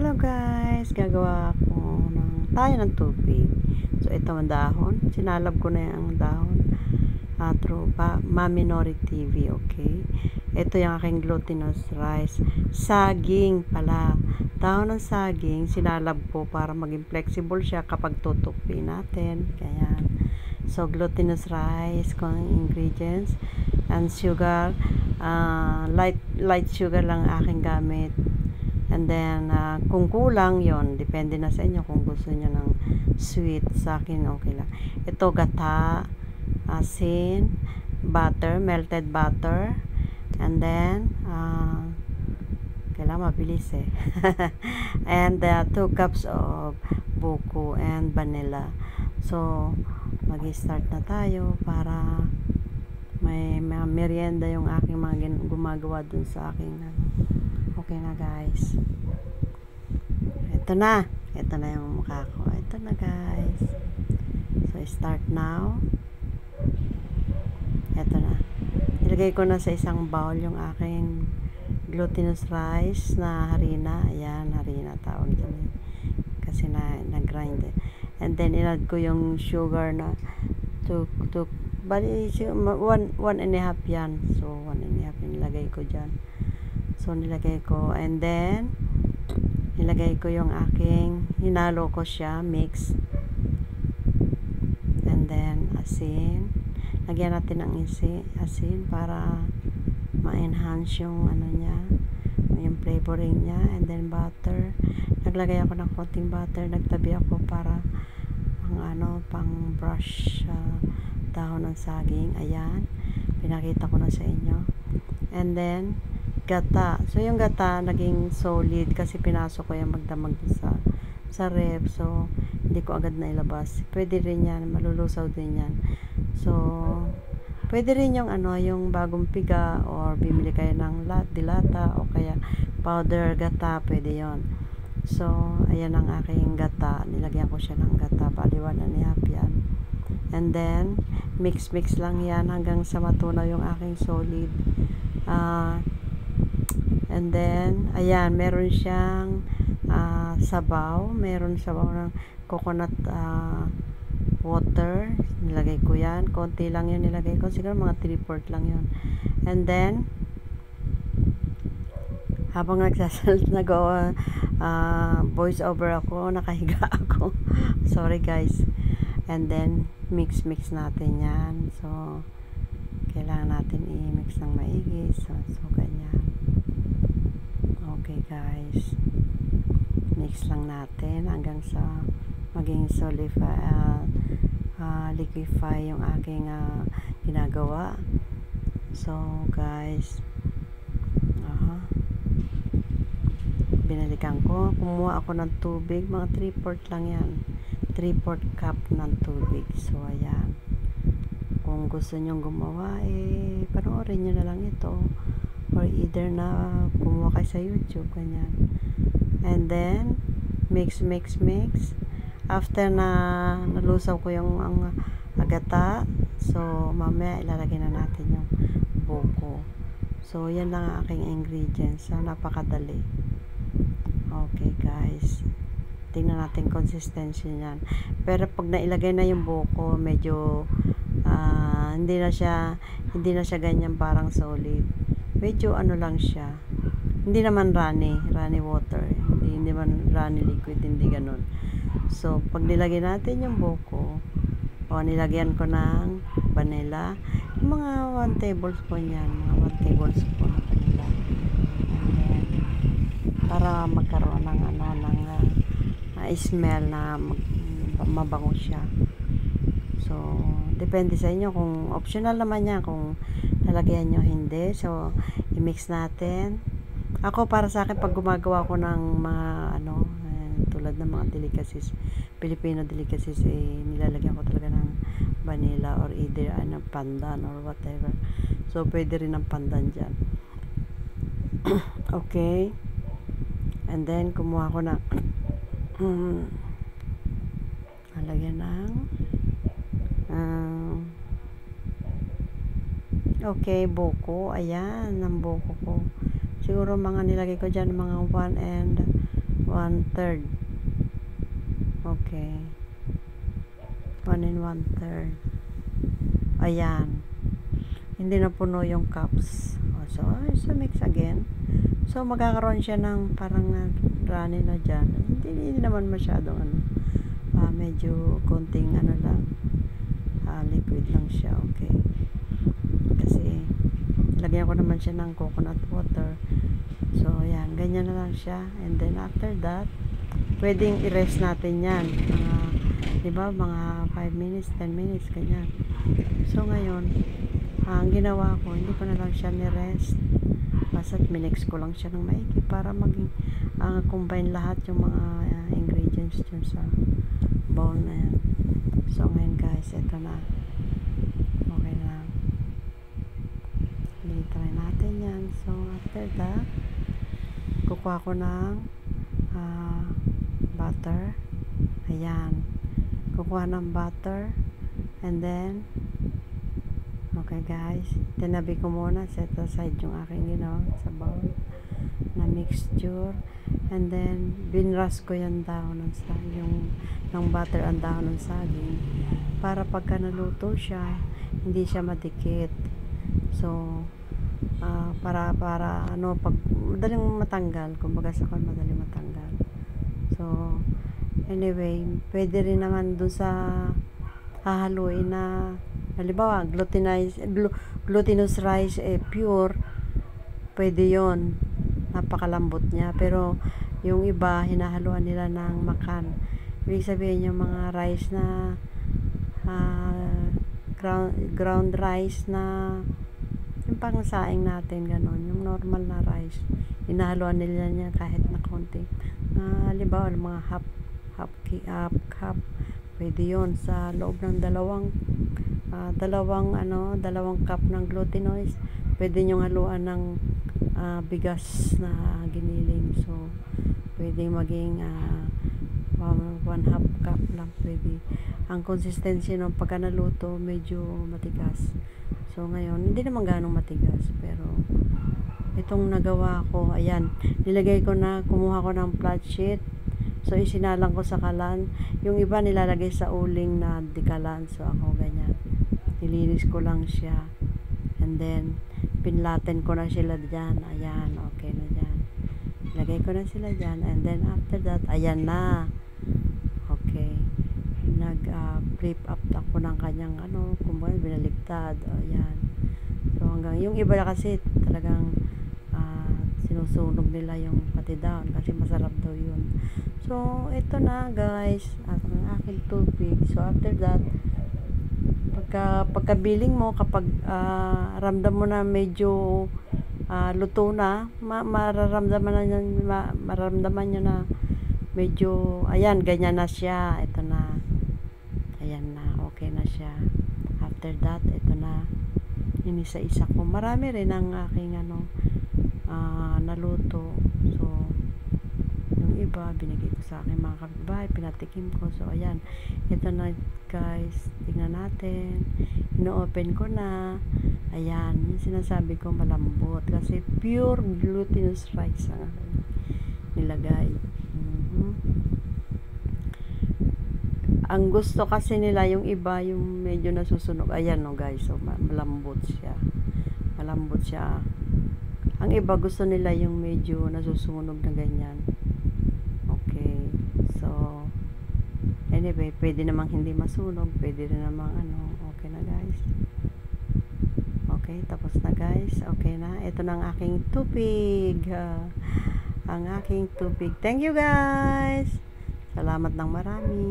Hello guys, gagawa ako ng tubig. So ito ang dahon, sinalab ko na yung dahon through Mami Nori TV, okay? Ito yung aking glutinous rice, saging pala, dahon ng saging, sinalab ko para maging flexible siya kapag tutupi natin, kaya so glutinous rice kung ingredients and sugar, light sugar lang aking gamit. And then, kung kulang yon, depende na sa inyo kung gusto niyo ng sweet. Sa akin, okay lang. Ito, gata, asin, butter, melted butter, and then, kailangan mabilis eh. And 2 cups of buko and vanilla. So, mag-start na tayo para may merienda yung aking mga gumagawa dun sa aking okay na guys. Ito na yung mukha ko. Ito na guys. So start now. Ito na. Ilagay ko na sa isang bowl yung aking glutinous rice na harina. Ayan, harina tawag dyan. Kasi na-grind eh. And then inad ko yung sugar na bali 1.5 yan. So 1.5 yung nilagay ko dyan. So, nilagay ko. And then, nilagay ko yung aking, hinalo ko siya, mix. And then, asin. Lagyan natin ng asin para ma-enhance yung ano niya, yung flavoring niya. And then, butter. Naglagay ako ng konting butter. Nagtabi ako para pang brush dahon ng saging. Ayan. Pinakita ko na sa inyo. And then, gata. So, yung gata, naging solid kasi pinasok ko yung magdamag sa ref. So, hindi ko agad na ilabas. Pwede rin yan. Malulusaw din yan. So, pwede rin yung yung bagong piga or bimili kayo ng dilata o kaya powder gata. Pwede yon. So, ayan ang aking gata. Nilagyan ko siya ng gata. Bali 1.5 yan. And then, mix lang yan hanggang sa matunaw yung aking solid. And then, ayan, meron siyang sabaw. Meron sabaw ng coconut water. Nilagay ko yan. Konti lang yun nilagay ko. Siguro mga 3/4 lang yun. And then, habang nag-voice over ako, nakahiga ako. Sorry guys. And then, mix natin yan. So, kailangan natin i-mix ng maigi. So ganyan. Okay guys, mix lang natin hanggang sa maging liquefy yung aking ginagawa. So guys, binalikan ko, kumuha ako ng tubig, mga 3/4 lang yan, 3/4 cup ng tubig. So ayan, kung gusto nyong gumawa panoorin nyo na lang ito. Or either na kumuha kayo sa YouTube, ganyan. And then, mix. After na nalusaw ko yung agata, so mamaya ilalagay na natin yung buko. So, yan lang ang aking ingredients. So, napakadali. Okay, guys. Tingnan natin consistency niyan. Pero pag nailagay na yung buko, medyo hindi na siya ganyan parang solid. Medyo lang siya. Hindi naman runny water. Hindi naman runny liquid, hindi ganun. So, pag nilagyan natin yung buko, nilagyan ko ng vanilla, mga 1 tablespoon yan, mga 1 tablespoon ng vanilla. And then, para magkaroon ng smell na mabango siya. So, depende sa inyo kung optional naman yan, kung lalagyan nyo hindi. So, i-mix natin. Ako, para sa akin, pag gumagawa ko ng mga tulad ng mga delicacies, Filipino delicacies, nilalagyan ko talaga ng vanilla or either pandan or whatever. So, pwede rin ng pandan dyan. Okay. And then, kumuha ko na nalagyan ng okay, buko. Ayan, ang buko ko. Siguro mga nilagay ko dyan, mga 1 1/3. Okay. 1 and 1/3. Ayan. Hindi na puno yung cups. So mix again. So, magkakaroon siya ng parang runny na dyan. Hindi naman masyadong medyo konting lang. Liquid lang siya. Okay. Kasi, lagyan ko naman siya ng coconut water. So, ayan. Ganyan na lang siya. And then, after that, pwedeng i-rest natin yan. Diba? Mga 5 minutes, 10 minutes, ganyan. So, ngayon, ang ginawa ko, hindi ko na lang siya ni-rest. Basta't minix ko lang siya ng maigi para maging combine lahat yung mga ingredients dyan sa bowl na yan. So, ngayon guys, ito na. Okay na. I-try natin yan. So, after that, kukuha ko ng butter. Ayan. Kukuha ng butter. And then, okay guys, tinabi ko muna, set aside yung aking ginawa sa bowl na mixture. And then, binras ko yung dahon ng saging, ng butter ang dahon ng saging para pagka naluto siya, hindi siya madikit. So, para pag madaling matanggal, kumbaga sa kon madaling matanggal. So, anyway, pwede rin naman dun sa hahaluin na halimbawa glutinous rice pure, pwede yon, napakalambot niya. Pero yung iba hinahaluan nila ng makan, ibig sabihin yung mga rice na ground rice na yung pangsaing natin, ganon, yung normal na rice, hinahaluan nila niya kahit na konti, halimbawa mga half cup, pwede yon sa loob ng dalawang cup ng glutinous. Pwede nyong haluan ng bigas na giniling. So, pwede maging 1/2 cup lang pwede. Ang consistency ng pagka naluto, medyo matigas. So, ngayon, hindi naman ganong matigas. Pero, itong nagawa ko, ayan, kumuha ko ng flat sheet. So, isinalang ko sa kalan. Yung iba nilalagay sa uling na dikalan. So, ako ganyan. Nilinis ko lang siya. And then, pinlaten ko na sila dyan. Ayan, okay na dyan. Lagay ko na sila dyan. And then, after that, ayan na. Okay. Flip up ako ng kanyang kumbaga, binaligtad. Ayan. So, hanggang, yung iba kasi talagang sinusunog nila yung pati down kasi masarap daw yun. So, ito na guys, ang aking tubig. So, after that, pagka-billing mo, kapag ramdam mo na medyo luto na, mararamdaman nyo na medyo, ayan, ganyan na siya. Ito na. Ayan na, okay na siya. After that, ito na. Inisa-isa ko. Marami rin ang aking naluto. So, yung iba, binigay ko sa aking mga kapitbahay, pinatikim ko. So, ayan. Ito na, guys. Tingnan natin. Ino-open ko na. Ayan. Yung sinasabi ko, malambot. Kasi pure glutinous rice ang nilagay. Ang gusto kasi nila, yung iba, yung medyo nasusunog. Ayan, no, guys. So, malambot siya. Malambot siya. Ang iba, gusto nila yung medyo nasusunog na ganyan. Okay. So, anyway, pwede namang hindi masunog. Pwede rin namang okay na, guys. Okay, tapos na, guys. Okay na. Ito na ang aking tubig. Ang aking tubig. Thank you, guys. Salamat ng marami.